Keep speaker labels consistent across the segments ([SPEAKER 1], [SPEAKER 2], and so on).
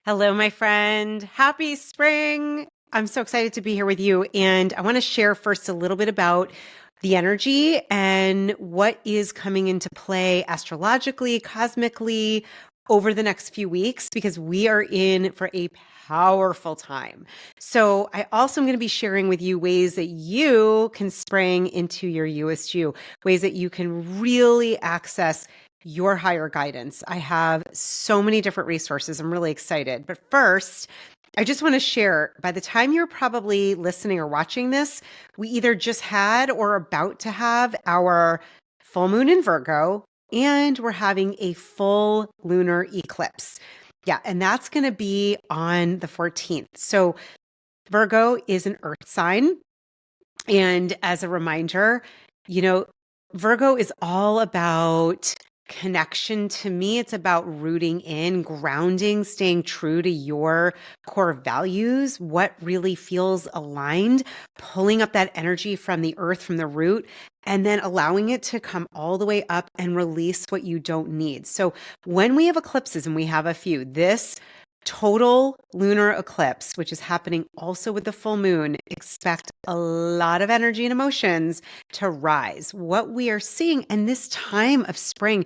[SPEAKER 1] Hello, my friend. Happy spring. I'm so excited to be here with you. And I want to share first a little bit about the energy and what is coming into play astrologically, cosmically over the next few weeks, because we are in for a powerful time. So I also am going to be sharing with you ways that you can spring into your Youest You, ways that you can really access your higher guidance. I have so many different resources. I'm really excited. But first, I just want to share by the time you're probably listening or watching this, we either just had or are about to have our full moon in Virgo, and we're having a full lunar eclipse. Yeah, and that's going to be on the 14th. So Virgo is an earth sign. And as a reminder, you know, Virgo is all about connection. To me, it's about rooting in, grounding, staying true to your core values, what really feels aligned, pulling up that energy from the earth, from the root, and then allowing it to come all the way up and release what you don't need. So when we have eclipses, and we have a few, this total lunar eclipse, which is happening also with the full moon, expect a lot of energy and emotions to rise. What we are seeing in this time of spring,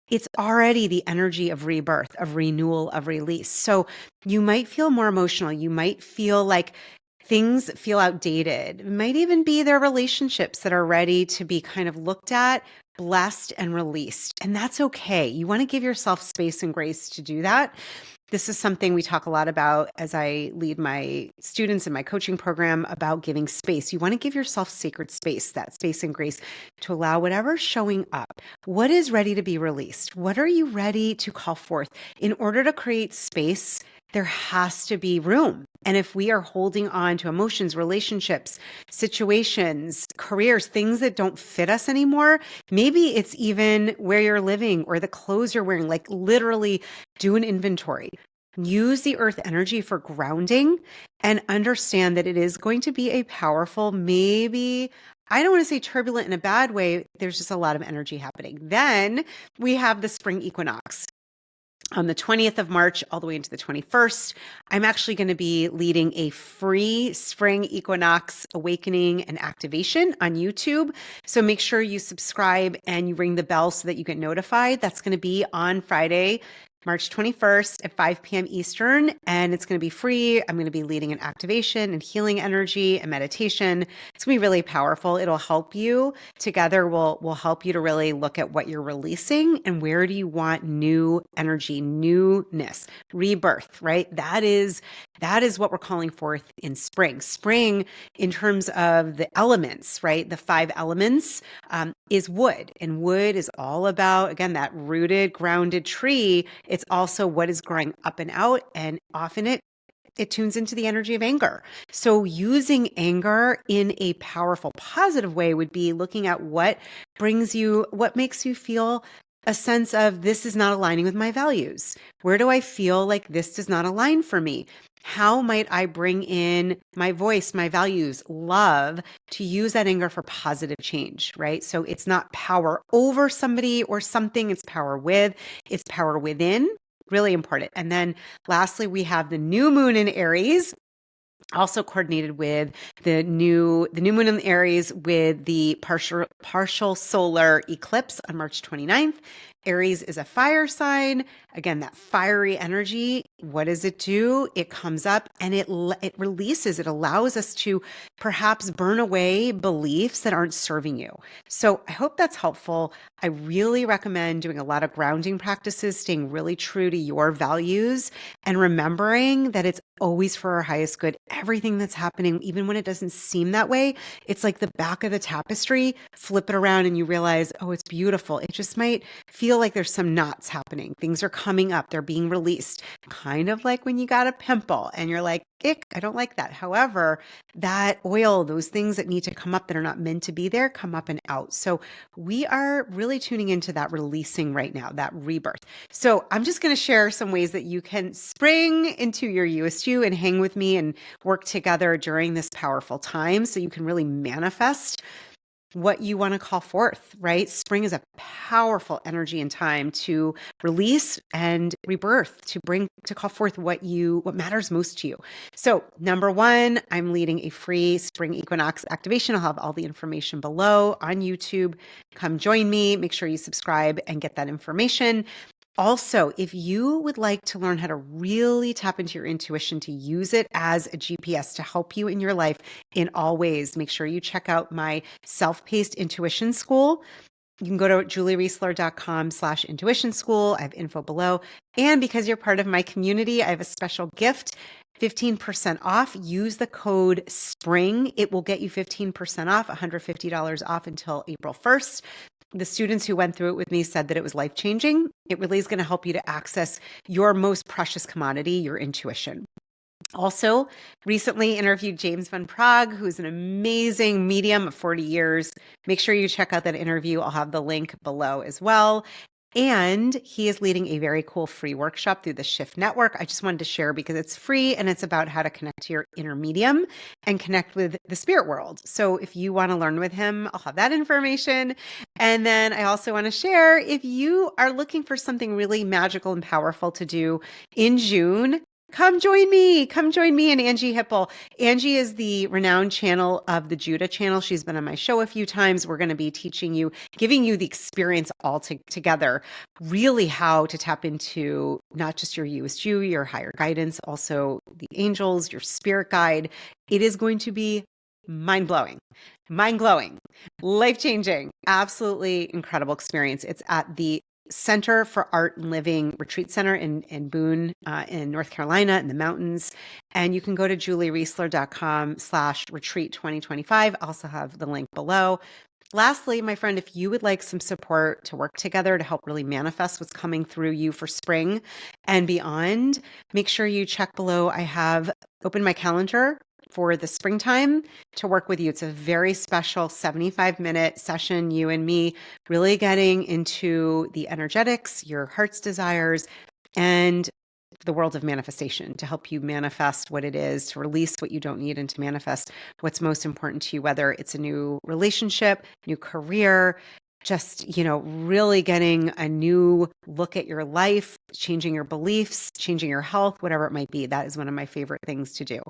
[SPEAKER 1] it's already the energy of rebirth, of renewal, of release. So you might feel more emotional. You might feel like things feel outdated. It might even be their relationships that are ready to be kind of looked at, blessed, and released. And that's okay. You want to give yourself space and grace to do that. This is something we talk a lot about as I lead my students in my coaching program about giving space. You want to give yourself sacred space, that space and grace to allow whatever's showing up. What is ready to be released? What are you ready to call forth? In order to create space, there has to be room. And if we are holding on to emotions, relationships, situations, careers, things that don't fit us anymore, maybe it's even where you're living or the clothes you're wearing, like literally do an inventory. Use the earth energy for grounding and understand that it is going to be a powerful, maybe, I don't want to say turbulent in a bad way. There's just a lot of energy happening. Then we have the spring equinox on the 20th of March all the way into the 21st. I'm actually going to be leading a free Spring Equinox Awakening and activation on YouTube. So make sure you subscribe and you ring the bell so that you get notified. That's going to be on Friday, March 21st at 5 p.m. Eastern, and it's going to be free. I'm going to be leading an activation and healing energy and meditation. It's going to be really powerful. It'll help you. Together, we'll help you to really look at what you're releasing and where do you want new energy, newness, rebirth, right? That is what we're calling forth in spring. Spring, in terms of the elements, right? The five elements is wood, and wood is all about, again, that rooted, grounded tree. It's also what is growing up and out, and often it tunes into the energy of anger. So using anger in a powerful, positive way would be looking at what makes you feel a sense of this is not aligning with my values. Where do I feel like this does not align for me? How might I bring in my voice, my values, love to use that anger for positive change, right? So it's not power over somebody or something, it's power within. Really important. And then lastly, we have the new moon in Aries, also coordinated with the new moon in Aries with the partial solar eclipse on March 29th. Aries is a fire sign. Again, that fiery energy, what does it do? It comes up and it releases, it allows us to perhaps burn away beliefs that aren't serving you. So I hope that's helpful. I really recommend doing a lot of grounding practices, staying really true to your values, and remembering that it's always for our highest good. Everything that's happening, even when it doesn't seem that way, it's like the back of the tapestry. Flip it around and you realize, oh, it's beautiful. It just might feel like there's some knots happening. Things are coming up. They're being released. Kind of like when you got a pimple and you're like, ick, I don't like that. However, that oil, those things that need to come up that are not meant to be there, come up and out. So we are really tuning into that releasing right now, that rebirth. So I'm just going to share some ways that you can spring into your Youest You and hang with me and work together during this powerful time so you can really manifest what you want to call forth, right? Spring is a powerful energy and time to release and rebirth, to call forth what matters most to you. So, number one, I'm leading a free spring equinox activation. I'll have all the information below on YouTube. Come join me. Make sure you subscribe and get that information. Also, if you would like to learn how to really tap into your intuition, to use it as a GPS to help you in your life in all ways, make sure you check out my self-paced intuition school. You can go to juliereisler.com/intuition school. I have info below. And because you're part of my community, I have a special gift, 15% off. Use the code SPRING. It will get you 15% off, $150 off until April 1st. The students who went through it with me said that it was life-changing. It really is going to help you to access your most precious commodity, your intuition. Also, recently interviewed James Van Praagh, who's an amazing medium of 40 years. Make sure you check out that interview. I'll have the link below as well. And he is leading a very cool free workshop through the Shift Network. I just wanted to share because it's free and it's about how to connect to your inner medium and connect with the spirit world. So if you want to learn with him, I'll have that information. And then I also want to share, if you are looking for something really magical and powerful to do in June, come join me. Come join me and Angie Hipple. Angie is the renowned channel of the Judah channel. She's been on my show a few times. We're going to be teaching you, giving you the experience all together, really how to tap into not just your Youest You, your higher guidance, also the angels, your spirit guide. It is going to be mind-blowing, life-changing, absolutely incredible experience. It's at the Center for Art and Living Retreat Center in Boone, in North Carolina, in the mountains. And you can go to juliereisler.com/retreat 2025. I also have the link below. Lastly, my friend, if you would like some support to work together to help really manifest what's coming through you for spring and beyond, make sure you check below. I have opened my calendar for the springtime to work with you. It's a very special 75-minute session, you and me, really getting into the energetics, your heart's desires, and the world of manifestation to help you manifest what it is, to release what you don't need, and to manifest what's most important to you, whether it's a new relationship, new career, just, really getting a new look at your life, changing your beliefs, changing your health, whatever it might be. That is one of my favorite things to do.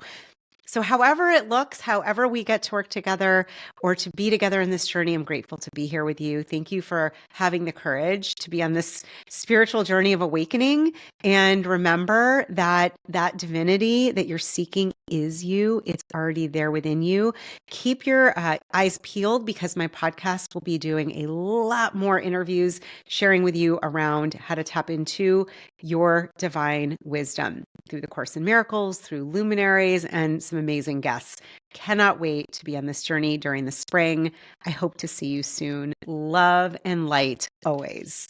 [SPEAKER 1] So however it looks, however we get to work together or to be together in this journey, I'm grateful to be here with you. Thank you for having the courage to be on this spiritual journey of awakening. And remember that that divinity that you're seeking is you. It's already there within you. Keep your eyes peeled because my podcast will be doing a lot more interviews, sharing with you around how to tap into your divine wisdom through the Course in Miracles, through luminaries, and some amazing guests. Cannot wait to be on this journey during the spring. I hope to see you soon. Love and light always.